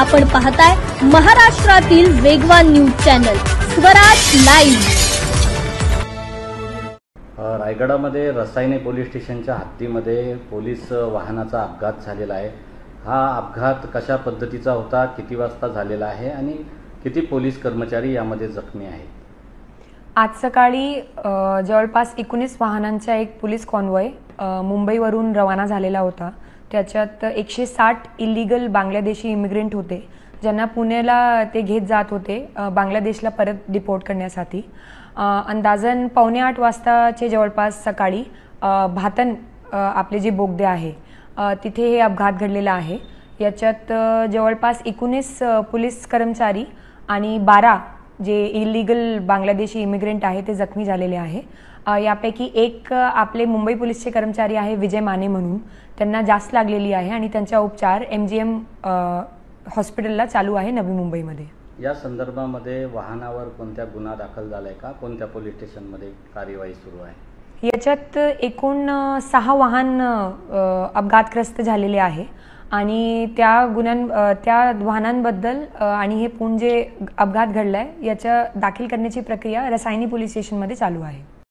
आपण पाहताय महाराष्ट्रातील वेगवान न्यूज चॅनल स्वराज लाईव्ह। रायगडामध्ये रसायने पोलीस स्टेशनच्या हद्दीमध्ये पोलीस वाहनाचा अपघात झालेला आहे। हा अपघात कशा पद्धतीचा होता, किती वाजता झालेला आहे आणि किती पोलीस कर्मचारी यामध्ये जखमी आहेत? आज सकाळी जवळपास 19 वाहनांचा एक पोलीस कॉन्वॉय मुंबईवरून रवाना झालेला होता। त्याच्यात 160 इलिगल बांगलादेशी इमिग्रेंट होते, ज्यांना पुण्याला ते घेत जात होते बांगलादेशला परत डिपोर्ट करण्यासाठी। अंदाजन 7:45 वाजताचे जवळपास सकाळी भातन आपले जे बोगदे आहे तिथे हे अपघात घडलेला आहे। याच्यात जवळपास 19 पोलीस कर्मचारी आणि 12 जे इलिगल बांगलादेशी इमिग्रेंट आहे ते जखमी झालेले आहे। यापैकी एक आपले मुंबई पोलीसचे कर्मचारी आहे विजय माने म्हणून, त्यांना जास्त लागलेली आहे आणि त्यांचा उपचार MGM हॉस्पिटलला चालू आहे नवी मुंबईमध्ये। या संदर्भामध्ये वाहनावर कोणत्या गुन्हा दाखल झालाय का, कोणत्या पोलीस स्टेशनमध्ये कार्यवाही सुरू आहे? याच्यात एकूण 6 वाहन अपघातग्रस्त झालेले आहे आणि त्या वाहनांबद्दल आणि हे पूर्ण जे अपघात घडलाय याच्या दाखल करण्याची प्रक्रिया रसायनी पोलीस स्टेशनमध्ये चालू आहे।